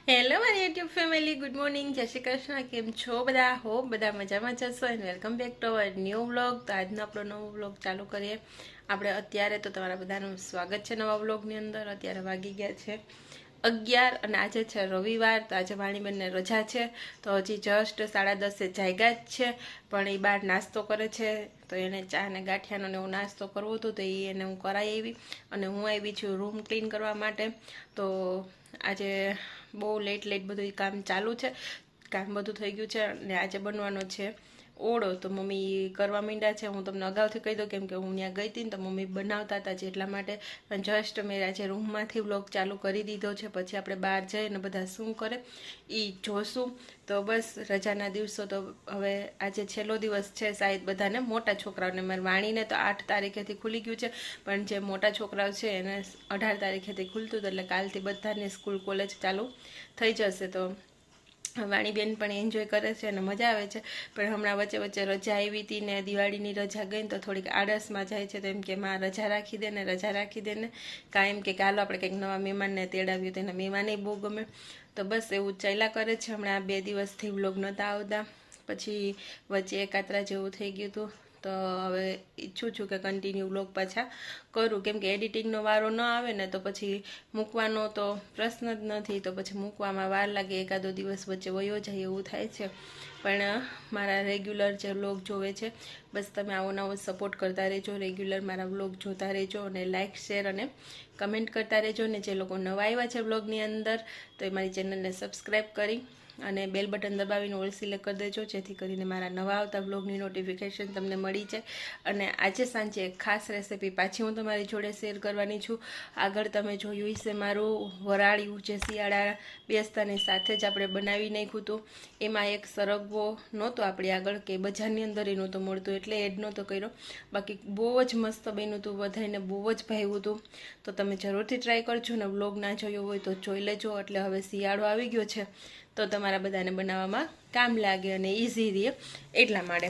Hello મારી YouTube family, good morning, જય શ્રી કૃષ્ણ. કેમ છો બધા? હોપ બધા મજામાં જશો and welcome back to our new vlog. તો આજનો આપણો નવો વ્લોગ ચાલુ કરીએ આપણે અત્યારે. તો તમારા બધાનું સ્વાગત છે નવા વ્લોગની અંદર. અત્યારે વાગી ગયા છે 11 અને આજે છે રવિવાર. તો આજે વાણીબેનને રજા છે, તો હજી જસ્ટ 10:30 જાગ્યા જ છે. પણ એ બહાર નાસ્તો કરે છે, તો એને ચા ને ગાંઠિયાનો ને એવો નાસ્તો કરવો હતો, તો એને હું કરાવી આવી. અને હું આવી છું રૂમ ક્લીન કરવા માટે. તો આજે બહુ લેટ બધું કામ ચાલુ છે, કામ બધું થઈ ગયું છે. અને આજે બનવાનો છે ઓળો. તો મમ્મી કરવા માંડ્યા છે. હું તમને અગાઉથી કહી દઉં, કેમ કે હું ત્યાં ગઈ હતી ને તો મમ્મી બનાવતા હતા જ, એટલા માટે. પણ જસ્ટ મેં આજે રૂમમાંથી વ્લોગ ચાલુ કરી દીધો છે. પછી આપણે બહાર જઈને બધા શું કરે એ જોશું. તો બસ રજાના દિવસો તો હવે આજે છેલ્લો દિવસ છે શાયદ બધાને, મોટા છોકરાઓને. મારી વાણીને તો 8 તારીખેથી ખુલી ગયું છે, પણ જે મોટા છોકરાઓ છે એને 18 તારીખેથી ખુલતું હતું. એટલે કાલથી બધાની સ્કૂલ કોલેજ ચાલુ થઈ જશે. તો વાણીબેન પણ એન્જોય કરે છે અને મજા આવે છે. પણ હમણાં વચ્ચે વચ્ચે રજા આવી હતી ને દિવાળીની રજા ગઈ તો થોડીક આળસમાં જાય છે. તો એમ કે માં રજા રાખી દે ને, રજા રાખી દે ને. કાંઈ એમ કે હાલો આપણે કંઈક નવા મહેમાનને તેડાવ્યું, તો એના મહેમાને બહુ ગમે. તો બસ એવું ચાલ્યા કરે છે. હમણાં 2 દિવસથી વ્લોગ નહોતા આવતા, પછી વચ્ચે એકાત્રા જેવું થઈ ગયું હતું. તો હવે ઈચ્છું છું કે કન્ટિન્યુ વ્લોગ પાછા કરું, કેમ કે એડિટિંગનો વારો ન આવે ને તો પછી મૂકવાનો તો પ્રશ્ન જ નથી. તો પછી મૂકવામાં વાર લાગે, એકાદો દિવસ વચ્ચે વયો જાય એવું થાય છે. પણ મારા રેગ્યુલર જે વ્લોગ જોવે છે, બસ તમે આવો નવો સપોર્ટ કરતા રહેજો, રેગ્યુલર મારા વ્લોગ જોતા રહેજો અને લાઇક, શેર અને કમેન્ટ કરતા રહેજો. ને જે લોકો નવા આવ્યા છે વ્લોગની અંદર, તો એ મારી ચેનલને સબસ્ક્રાઈબ કરી અને બેલ બટન દબાવીને ઓલ સિલેક્ટ કરી દેજો, જેથી કરીને મારા નવા આવતા વ્લોગની નોટિફિકેશન તમને મળી જાય. અને આજે સાંજે એક ખાસ રેસીપી પાછી હું તમારી જોડે શેર કરવાની છું. આગળ તમે જોયું હશે મારું વરાળિયું, જે શિયાળા બેસતાની સાથે જ આપણે બનાવી નાખ્યું હતું. એમાં એક સરગવો નહોતો આપણી આગળ, કે બજારની અંદર એ નહોતો મળતો, એટલે એડ નહોતો કર્યો. બાકી બહુ જ મસ્ત બન્યું હતું, બધાને બહુ જ ભાવ્યું હતું. તો તમે જરૂરથી ટ્રાય કરજો ને વ્લોગ ના જોયો હોય તો જોઈ લેજો. એટલે હવે શિયાળો આવી ગયો છે તો તમારા બધાને બનાવવામાં કામ લાગે અને ઇઝી રહે, એટલા માટે.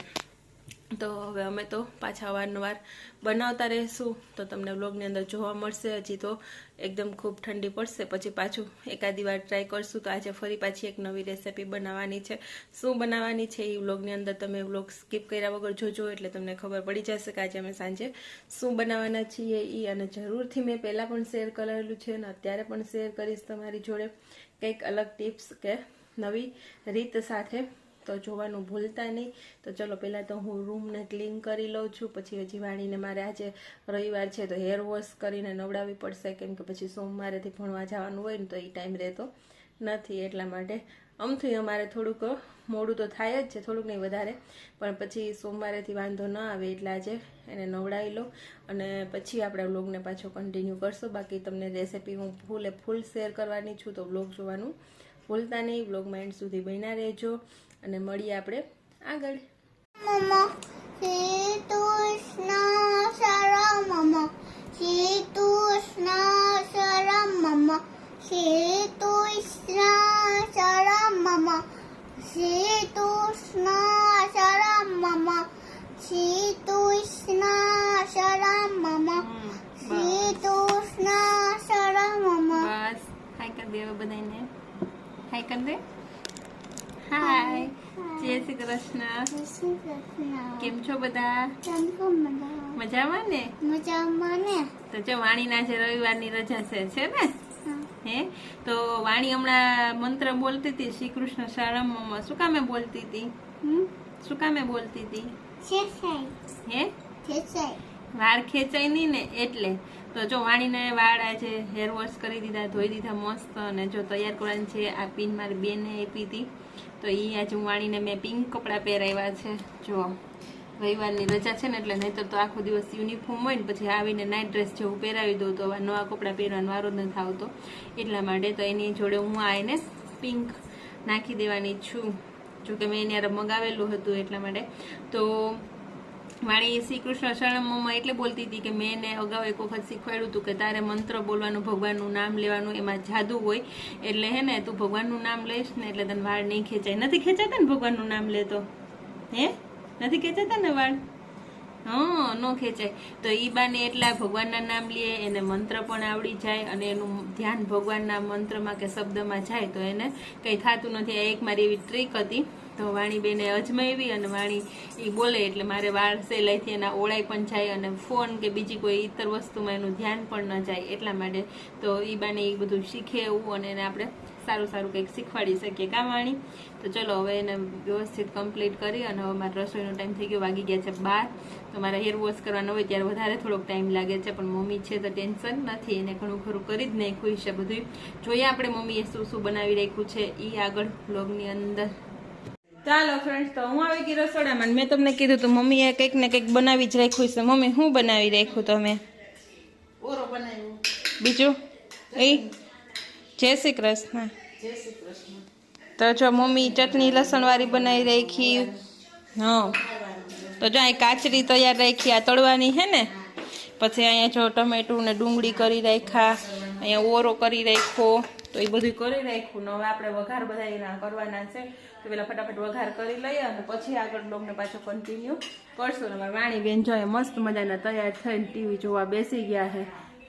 તો હવે અમે તો પાછા અવારનવાર બનાવતા રહીશું, તો તમને વ્લોગની અંદર જોવા મળશે. હજી તો એકદમ ખૂબ ઠંડી પડશે, પછી પાછું એકાદી વાર ટ્રાય કરશું. તો આજે ફરી પાછી એક નવી રેસીપી બનાવવાની છે. શું બનાવવાની છે એ વ્લોગની અંદર તમે વ્લોગ સ્કીપ કર્યા વગર જોજો, એટલે તમને ખબર પડી જશે કે આજે અમે સાંજે શું બનાવવાના છીએ એ. અને જરૂરથી મેં પહેલાં પણ શેર કરેલું છે અને અત્યારે પણ શેર કરીશ તમારી જોડે, કંઈક અલગ ટિપ્સ કે નવી રીત સાથે. તો જોવાનું ભૂલતા નહીં. તો ચલો પહેલાં તો હું રૂમને ક્લીન કરી લઉં છું. પછી હજી વાણીને મારે આજે રવિવાર છે તો હેર વોશ કરીને નવડાવવી પડશે, કેમ કે પછી સોમવારેથી ભણવા જવાનું હોય ને તો એ ટાઈમ રહેતો નથી. એટલા માટે આમથી અમારે થોડુંક મોડું તો થાય જ છે, થોડુંક નહીં વધારે, પણ પછી સોમવારેથી વાંધો ન આવે. એટલે આજે એને નવડાવી લો અને પછી આપણે વ્લોગને પાછો કન્ટિન્યુ કરશું. બાકી તમને રેસીપી હું ફૂલ શેર કરવાની છું, તો વ્લોગ જોવાનું ભૂલતા નહીં. વ્લોગમાં એન્ડ સુધી બન્યા રહેજો અને મળીએ આપણે આગળ. મમ્મા શ્રી કૃષ્ણ શરણ મમ્મા, શ્રી કૃષ્ણ શરણ મમ્મા, શ્રી કૃષ્ણ શરણ મમ્મા, શ્રી કૃષ્ણ શરણ મમ્મા, શ્રી કૃષ્ણ શરણ મમ્મા, શ્રી કૃષ્ણ શરણ મમ્મા. બસ હાય કર દે હવે બધાને, હાય કર દે. હાય, જય શ્રી કૃષ્ણ. કેમ છો બધા? મજામાં ને? મજામાં ને? તો જો વાણીના જે રવિવારની રજા છે ને, હે તો વાણી હમણાં મંત્ર બોલતી હતી, શ્રી કૃષ્ણ શરણમ. શું કામે બોલતી હતી? શું કામે બોલતી હતી? હે વાળ ખેંચાય નહીં ને એટલે. તો જો વાણીને વાળ આજે હેર વોશ કરી દીધા, ધોઈ દીધા મસ્ત. અને જો તૈયાર કરવાની છે. આ પિન મારી બેને આપી હતી, તો એ આજે હું વાણીને મેં પિંક કપડાં પહેરાવ્યા છે. જો રવિવારની રજા છે ને, એટલે નહીંતર તો આખો દિવસ યુનિફોર્મ હોય ને પછી આવીને નાઇટ ડ્રેસ જેવું પહેરાવી દઉં, તો નવા કપડાં પહેરવાનો વારો જ નથી આવતો. એટલા માટે તો એની જોડે હું આ એને પિંક નાખી દેવાની છું. જોકે મેં એને મગાવેલું હતું એટલા માટે. તો વાણી શ્રી કૃષ્ણ શરણમમાં એટલે બોલતી હતી કે મેં એને અગાઉ એક વખત શીખવાડ્યું હતું કે તારે મંત્ર બોલવાનું, ભગવાનનું નામ લેવાનું, એમાં જાદુ હોય. એટલે હે ને તું ભગવાનનું નામ લઈશ ને એટલે તને વાળ નહીં ખેંચાય. નથી ખેંચાતા ને ભગવાનનું નામ લેતો? હે નથી ખેંચાતા ને વાળ? હા નો ખેંચાય. તો ઈ બાને એટલા ભગવાનના નામ લે, એને મંત્ર પણ આવડી જાય અને એનું ધ્યાન ભગવાનના મંત્રમાં કે શબ્દમાં જાય તો એને કંઈ થતું નથી. આ એક મારી એવી ટ્રીક હતી. તો વાણીબેને અજમાવી અને વાણી એ બોલે એટલે મારે વાળ સહેલાઈથી એના ઓળાઈ પણ જાય અને ફોન કે બીજી કોઈ ઇતર વસ્તુમાં એનું ધ્યાન પણ ન જાય એટલા માટે. તો ઈ બાને એ બધું શીખે એવું અને એને આપણે સારું સારું કંઈક શીખવાડી શકીએ કામ વાણી. તો ચલો હવે એને વ્યવસ્થિત કમ્પ્લીટ કરી અને હવે મારે રસોઈનો ટાઈમ થઈ ગયો, વાગી ગયા છે 12. તો મારે હેર વોશ કરવાનો હોય ત્યારે વધારે થોડોક ટાઈમ લાગે છે, પણ મમ્મી છે તો ટેન્શન નથી, એને ઘણું ખરું કરી જ નાખ્યું છે બધું. જોઈએ આપણે મમ્મીએ શું શું બનાવી રાખ્યું છે એ આગળ બ્લોગની અંદર. ચાલો ફ્રેન્ડ્સ, તો હું આવી ગઈ રસોડામાં. મેં તમને કીધું તો મમ્મીએ કંઈક ને કંઈક બનાવી જ રાખ્યું છે. મમ્મી શું બનાવી રાખ્યું તમે? ઓરો બનાવ્યો. બીજું એ જય શ્રી કૃષ્ણ. જય શ્રી કૃષ્ણ. તો જો મમ્મી ચટણી લસણવાળી બનાવી રાખી. હા તો જો અહીં કાચરી તૈયાર રાખી, આ તળવાની છે ને. પછી અહીંયા જો ટમેટું ને ડુંગળી કરી રાખ્યા, અહીંયા ઓરો કરી રાખ્યો. તો એ બધું કરી રાખ્યું ને હવે આપણે વઘાર બધા એના કરવાના છે. તો પેલા ફટાફટ વઘાર કરી લઈએ અને પછી આગળ બ્લોગને પાછો કન્ટિન્યુ કરશું. ને મારા વાણીબેન જોઈએ મસ્ત મજાના તૈયાર થઈને ટીવી જોવા બેસી ગયા છે.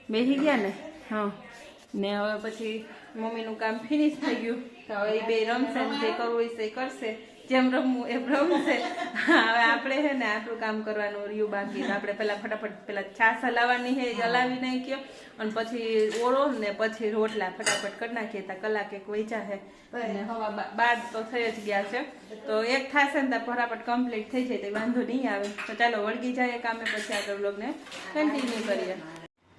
બેસી ગયા ને? હા. ને હવે પછી મમ્મીનું કામ ફિનિશ થઈ ગયું. તો હવે એ બે રમશે ને જે કરવું હોય એ કરશે, જેમ રમવું એમ રમશે. હવે આપણે છે ને આપણું કામ કરવાનું રહ્યું બાકી. તો આપણે પેલા ફટાફટ પેલા છાશ હલાવવાની છે એ હલાવી નાખ્યો અને પછી ઓળો ને પછી રોટલા ફટાફટ કરી નાખીએ. ત્યાં કલાક એક વૈચા છે અને હવા 12 તો થઈ જ ગયા છે. તો એક થશે ને ત્યાં ફટાફટ કમ્પ્લીટ થઈ જાય તો વાંધો નહીં આવે. તો ચાલો વળગી જાય કામે, પછી આગળ બ્લોગને કન્ટિન્યુ કરીએ.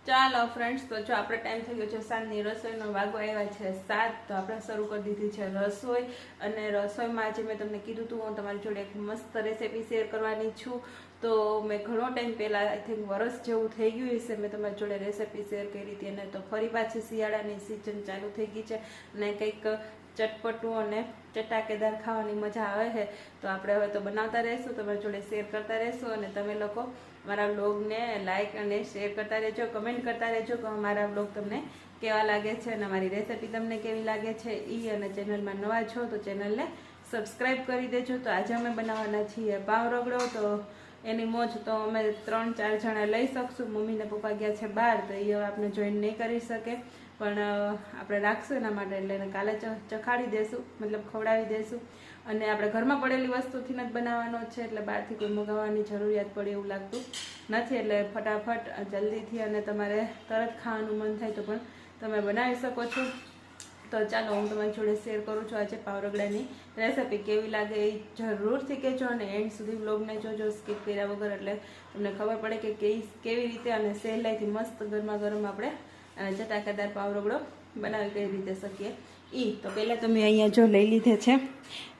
ચાલો ફ્રેન્ડ્સ, તો જો આપણે ટાઈમ થઈ ગયો છે સાંજની રસોઈનો, વાગો આવ્યા છે 7. તો આપણે શરૂ કરી દીધી છે રસોઈ. અને રસોઈમાં આજે મેં તમને કીધું હતું હું તમારી જોડે એક મસ્ત રેસીપી શેર કરવાની છું. તો મેં ઘણો ટાઈમ પહેલાં આઈ થિંક વરસ જેવું થઈ ગયું હશે મેં તમારી જોડે રેસીપી શેર કરી હતી. અને તો ફરી પાછી શિયાળાની સિઝન ચાલુ થઈ ગઈ છે અને કંઈક ચટપટું અને ચટાકેદાર ખાવાની મજા આવે છે. તો આપણે હવે તો બનાવતા રહીશું, તમારી જોડે શેર કરતા રહીશું. અને તમે લોકો મારા બ્લોગને લાઇક અને શેર કરતા રહેજો, કમેન્ટ કરતા રહેજો કે મારા બ્લોગ તમને કેવા લાગે છે અને મારી રેસીપી તમને કેવી લાગે છે એ. અને ચેનલમાં નવા છો તો ચેનલને સબસ્ક્રાઈબ કરી દેજો. તો આજે અમે બનાવવાના છીએ પાવ રગડો. તો એની મોજ તો અમે 3-4 જણા લઈ શકશું. મમ્મી ને પપ્પા ગયા છે બહાર તો એ હવે આપણે જોઈન નહીં કરી શકે, પણ આપણે રાખશું એના માટે. એટલે એને કાલે ચખાડી દેશું, મતલબ ખવડાવી દેશું. અને આપણે ઘરમાં પડેલી વસ્તુથી જ બનાવવાનો છે, એટલે બહારથી કોઈ મગાવવાની જરૂરિયાત પડે એવું લાગતું નથી. એટલે ફટાફટ જલ્દીથી અને તમારે તરત ખાવાનું મન થાય તો પણ તમે બનાવી શકો છો. તો ચાલો હું તમારી જોડે શેર કરું છું આજે પાવરગડાની રેસીપી. કેવી લાગે એ જરૂરથી કહેજો અને એન્ડ સુધી બ્લોગને જોજો સ્કીપ કર્યા વગર, એટલે તમને ખબર પડે કે કેવી રીતે અને સહેલાઈથી મસ્ત ગરમા ગરમ આપણે ચટાકેદાર પાવરગડો બનાવી કઈ રીતે શકીએ એ. તો પહેલાં તમે અહીંયા જો લઈ લીધે છે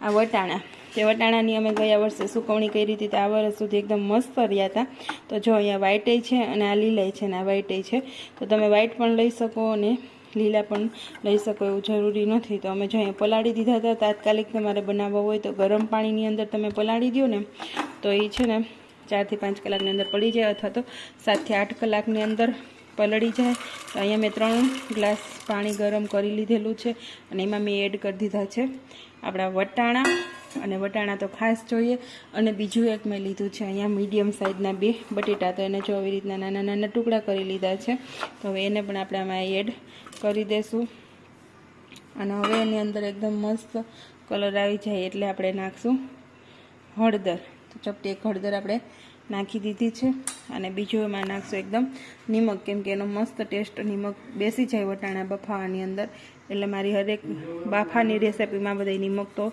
આ વટાણા. તે વટાણાની અમે ગયા વર્ષે સુકવણી કરી હતી તો આ વર્ષ સુધી એકદમ મસ્ત રહ્યા હતા. તો જો અહીંયા વ્હાઈટ છે અને આ લીલાઈ છે ને આ વ્હાઈટ છે. તો તમે વ્હાઈટ પણ લઈ શકો અને લીલા પણ લઈ શકો, એવું જરૂરી નથી. તો અમે જો અહીંયા પલાળી દીધા હતા. તાત્કાલિક તમારે બનાવવા હોય તો ગરમ પાણીની અંદર તમે પલાળી દો ને તો એ છે ને 4 થી 5 કલાકની અંદર પડી જાય, અથવા તો 7 થી 8 કલાકની અંદર પલળી જાય. તો અહીંયા મેં 3 ગ્લાસ પાણી ગરમ કરી લીધેલું છે અને એમાં મેં એડ કરી દીધા છે આપણા વટાણા. અને વટાણા તો ખાસ જોઈએ. અને બીજું એક મેં લીધું છે અહીંયા મીડિયમ સાઇઝના 2 બટેટા. તો એને જો આવી રીતના નાના નાના ટુકડા કરી લીધા છે. તો હવે એને પણ આપણે આમાં એડ કરી દઈશું. અને હવે એની અંદર એકદમ મસ્ત કલર આવી જાય એટલે આપણે નાખશું હળદર. તો ચપટી એક હળદર આપણે નાખી દીધી છે. અને બીજું એમાં નાખશું એકદમ નિમક, કેમ કે એનો મસ્ત ટેસ્ટ નિમક બેસી જાય વટાણા બફાવાની અંદર. એટલે મારી હરેક બાફાની રેસીપીમાં બધા નિમક તો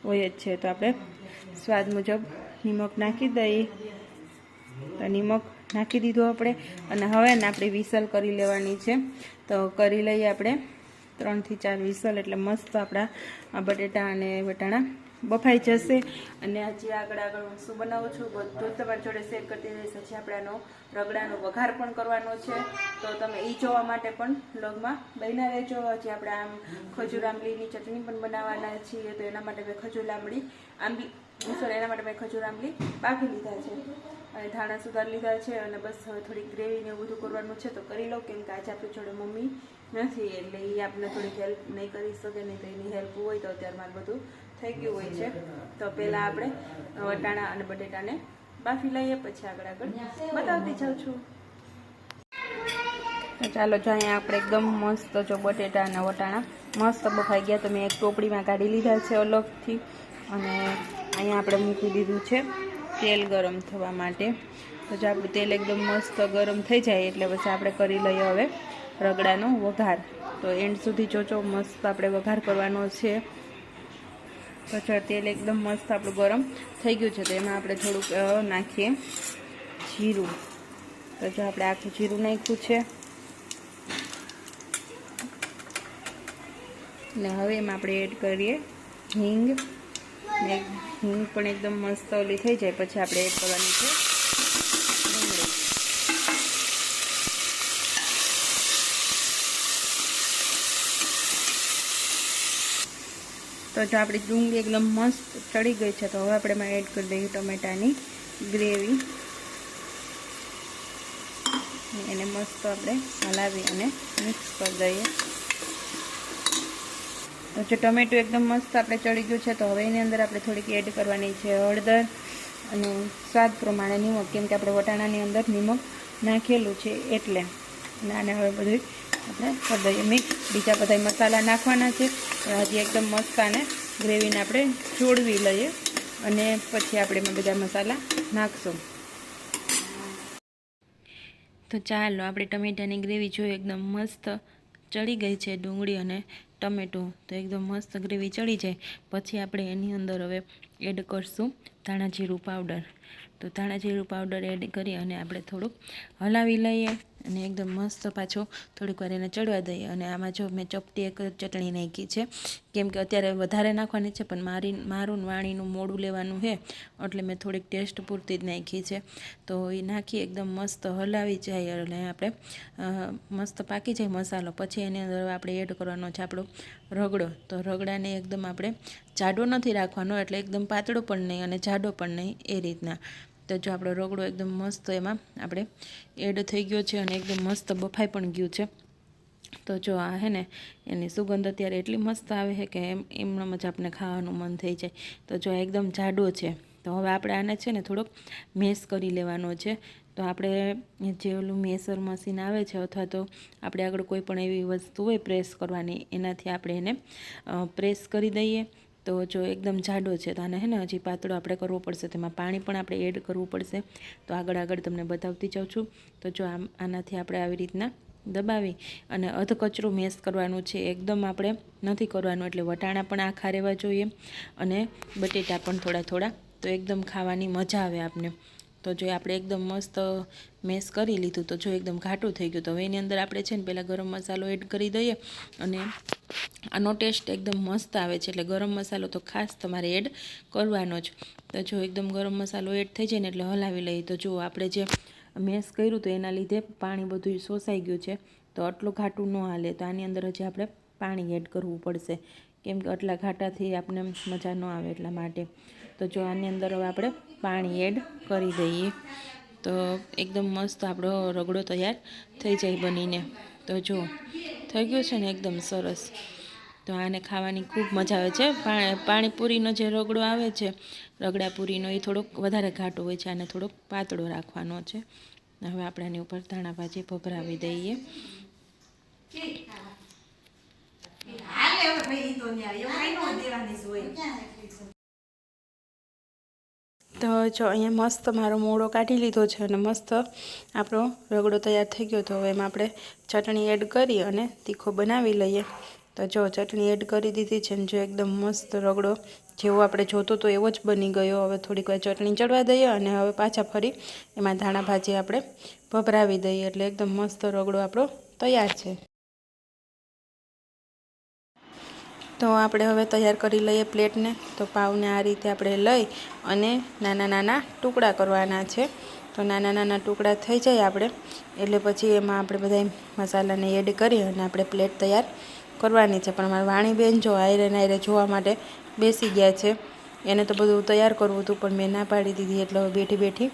હોય જ છે. તો આપણે સ્વાદ મુજબ નિમક નાખી દઈએ. તો નિમક નાખી દીધું આપણે. અને હવે ને આપણે વિસલ કરી લેવાની છે. તો કરી લઈએ આપણે 3 થી 4 વિસલ, એટલે મસ્ત આપણા બટેટા અને વટાણા બફાઈ જશે. અને હજી આગળ હું શું બનાવું છું બધું તમારી જોડે શેર કરતી રહીશ. હજી આપણે આનો રગડાનો વઘાર પણ કરવાનો છે. તો તમે એ જોવા માટે પણ બ્લોગમાં બન્યા રહેજો. હજી આપણે આમ ખજૂર આંબલીની ચટણી પણ બનાવવાના છીએ. તો એના માટે મેં ખજૂર આંબલી બાફી લીધા છે અને ધાણા સુધાર લીધા છે. અને બસ હવે થોડી ગ્રેવી ને એવું બધું કરવાનું છે તો કરી લઉં, કેમ કે આજે આપણી જોડે મમ્મી નથી એટલે એ આપણે થોડીક હેલ્પ નહીં કરી શકે. નહીં તો એની હેલ્પ હોય તો અત્યારે મારે બધું થઈ ગયું હોય છે. તો પહેલાં આપણે વટાણા અને બટેટાને બાફી લઈએ, પછી આગળ બતાવતી જાઉં છું. તો ચાલો જો અહીંયા આપણે એકદમ મસ્ત જો બટેટા અને વટાણા મસ્ત બફાઈ ગયા. તો મેં એક ટોપડીમાં કાઢી લીધા છે અલગથી, અને અહીંયા આપણે મૂકી દીધું છે તેલ ગરમ થવા માટે. તો જો આપણું તેલ એકદમ મસ્ત ગરમ થઈ જાય એટલે પછી આપણે કરી લઈએ હવે રગડાનો વઘાર. તો એન્ડ સુધી જોજો, મસ્ત આપણે વઘાર કરવાનો છે. તો જો તેલ એકદમ મસ્ત આપણું ગરમ થઈ ગયું છે. તો એમાં આપણે થોડુંક નાખીએ જીરું. તો જો આપણે આખું જીરું નાખ્યું છે, ને હવે એમાં આપણે એડ કરીએ હિંગ. ને હિંગ પણ એકદમ મસ્ત ઓલી થઈ જાય પછી આપણે એડ કરવાની છે ડુંગળી. તો જો આપણી ડુંગળી એકદમ મસ્ત ચડી ગઈ છે, તો હવે આપણે એમાં એડ કરી દઈએ ટમેટાની ગ્રેવી. એને મસ્ત આપણે હલાવી અને મિક્સ કરી દઈએ. તો જો ટમેટું એકદમ મસ્ત આપણે ચડી ગયું છે, તો હવે એની અંદર આપણે થોડીક એડ કરવાની છે હળદર અને સ્વાદ પ્રમાણે નિમક, કેમ કે આપણે વટાણાની અંદર નિમક નાખેલું છે એટલે. અને આને હવે બધું આપણે કરી દઈએ મિક્સ. બીજા બધા મસાલા નાખવાના છે. હજી એકદમ મસ્ત આને ગ્રેવીને આપણે ચોળવી લઈએ અને પછી આપણે એમાં બધા મસાલા નાખશું. તો ચાલો આપણે ટમેટાની ગ્રેવી જોઈએ એકદમ મસ્ત ચડી ગઈ છે. ડુંગળી અને ટમેટું તો એકદમ મસ્ત ગ્રેવી ચડી જાય પછી આપણે એની અંદર હવે એડ કરશું ધાણા જીરું પાવડર. તો ધાણા જીરું પાવડર એડ કરી અને આપણે થોડુંક હલાવી લઈએ અને એકદમ મસ્ત પાછો થોડીક વાર એને ચડવા દઈએ. અને આમાં જો મેં ચપટી એક ચટણી નાખી છે, કેમ કે અત્યારે વધારે નાખવાની છે, પણ મારું વાણીનું મોડું લેવાનું છે એટલે મેં થોડીક ટેસ્ટ પૂરતી જ નાખી છે. તો એ નાખી એકદમ મસ્ત હલાવી જાય એટલે આપણે મસ્ત પાકી જાય મસાલો. પછી એની અંદર આપણે એડ કરવાનો છે આપણો રગડો. તો રગડાને એકદમ આપણે જાડો નથી રાખવાનો, એટલે એકદમ પાતળો પણ નહીં અને જાડો પણ નહીં, એ રીતના. તો જો આપણો રગડો એકદમ મસ્ત એમાં આપણે એડ થઈ ગયો છે અને એકદમ મસ્ત બફાઈ પણ ગયું છે. તો જો આ હે ને એની સુગંધ અત્યારે એટલી મસ્ત આવે છે કે એમનામ જ આપણે ખાવાનું મન થઈ જાય. તો જો એકદમ જાડો છે. તો હવે આપણે આને છે ને થોડોક મેશ કરી લેવાનો છે. તો આપણે જે ઓલું મેસર મશીન આવે છે અથવા તો આપણે આગળ કોઈ પણ એવી વસ્તુ હોય પ્રેસ કરવાની, એનાથી આપણે એને પ્રેસ કરી દઈએ. તો જો એકદમ જાડો છે તો આને હે ને હજી પાતળો આપણે કરવો પડશે. તેમાં પાણી પણ આપણે એડ કરવું પડશે. તો આગળ તમને બતાવતી જાઉં છું. તો જો આનાથી આપણે આવી રીતના દબાવી અને અધકચરું મેશ કરવાનું છે. એકદમ આપણે નથી કરવાનું, એટલે વટાણા પણ આખા રહેવા જોઈએ અને બટેટા પણ થોડા. તો એકદમ ખાવાની મજા આવે આપને. તો જો આપણે એકદમ મસ્ત મેશ કરી લીધું. તો જો એકદમ ઘાટું થઈ ગયું. તો હવે એની અંદર આપણે છે ને પહેલાં ગરમ મસાલો એડ કરી દઈએ અને આનો ટેસ્ટ એકદમ મસ્ત આવે છે. એટલે ગરમ મસાલો તો ખાસ તમારે એડ કરવાનો જ. તો જો એકદમ ગરમ મસાલો એડ થઈ જાય ને એટલે હલાવી લઈએ. તો જો આપણે જે મેશ કર્યું તો એના લીધે પાણી બધું શોષાઈ ગયું છે. તો આટલું ઘાટું ન હાલે. તો આની અંદર હજી આપણે પાણી એડ કરવું પડશે, કેમ કે આટલા ઘાટાથી આપણે મજા ન આવે એટલા માટે. તો જો આની અંદર હવે આપણે પાણી એડ કરી દઈએ. તો એકદમ મસ્ત આપણો રગડો તૈયાર થઈ જાય બનીને. તો જો થઈ ગયું છે ને એકદમ સરસ. તો આને ખાવાની ખૂબ મજા આવે છે. પાણીપુરીનો જે રગડો આવે છે, રગડાપુરીનો, એ થોડોક વધારે ઘાટો હોય છે. આને થોડોક પાતળો રાખવાનો છે. હવે આપણે આની ઉપર ધાણા ભાજી ભભરાવી દઈએ. તો જો અહીંયા મસ્ત મારો મોળો કાઢી લીધો છે અને મસ્ત આપણો રગડો તૈયાર થઈ ગયો. તો હવે એમાં આપણે ચટણી એડ કરી અને તીખો બનાવી લઈએ. તો જો ચટણી એડ કરી દીધી છે ને જો એકદમ મસ્ત રગડો જેવો આપણે જોતો તો એવો જ બની ગયો. હવે થોડીક વાર ચટણી ચડવા દઈએ અને હવે પાછા ફરી એમાં ધાણા ભાજી આપણે ભભરાવી દઈએ. એટલે એકદમ મસ્ત રગડો આપણો તૈયાર છે. તો આપણે હવે તૈયાર કરી લઈએ પ્લેટને. તો પાવને આ રીતે આપણે લઈ અને નાના ટુકડા કરવાના છે. તો નાના ટુકડા થઈ જાય આપણે એટલે પછી એમાં આપણે બધા મસાલાને એડ કરી અને આપણે પ્લેટ તૈયાર કરવાની છે. પણ મારા વાણીબેન જો આયરે જોવા માટે બેસી ગયા છે. એને તો બધું તૈયાર કરવું હતું પણ મેં ના પાડી દીધી, એટલે બેઠી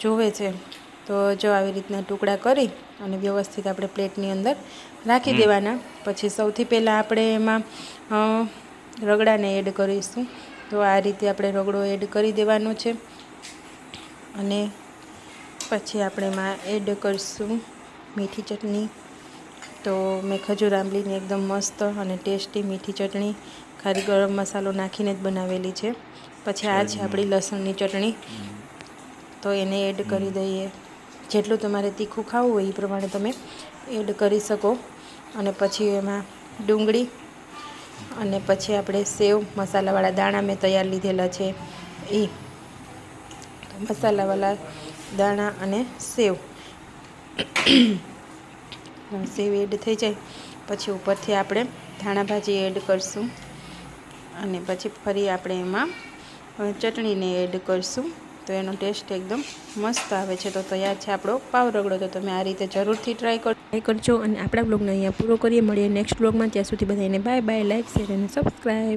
જોવે છે. તો જો આવી રીતના ટુકડા કરી અને વ્યવસ્થિત આપણે પ્લેટની અંદર રાખી દેવાના. પછી સૌથી પહેલાં આપણે એમાં રગડાને એડ કરીશું. તો આ રીતે આપણે રગડો એડ કરી દેવાનો છે અને પછી આપણે એમાં એડ કરીશું મીઠી ચટણી. તો મેં ખજૂર આંબલીની એકદમ મસ્ત અને ટેસ્ટી મીઠી ચટણી ખાલી ગરમ મસાલો નાખીને જ બનાવેલી છે. પછી આ છે આપણી લસણની ચટણી, તો એને એડ કરી દઈએ. જેટલું તમારે તીખું ખાવું હોય એ પ્રમાણે તમે એડ કરી શકો. અને પછી એમાં ડુંગળી અને પછી આપણે સેવ મસાલાવાળા દાણા મેં તૈયાર લીધેલા છે એ મસાલાવાળા દાણા અને સેવ એડ થઈ જાય પછી ઉપરથી આપણે ધાણા ભાજી એડ કરશું અને પછી ફરી આપણે એમાં ચટણીને એડ કરશું. તો એનો ટેસ્ટ એકદમ મસ્ત આવે છે. તો તૈયાર છે આપણો પાવ રગડો. તો તમે આ રીતે જરૂરથી ટ્રાય કરજો. અને આપણા બ્લોગને અહીંયા પૂરો કરીએ. મળીએ નેક્સ્ટ બ્લોગમાં. ત્યાં સુધી બધાને બાય બાય. લાઈક, શેર અને સબસ્ક્રાઈબ.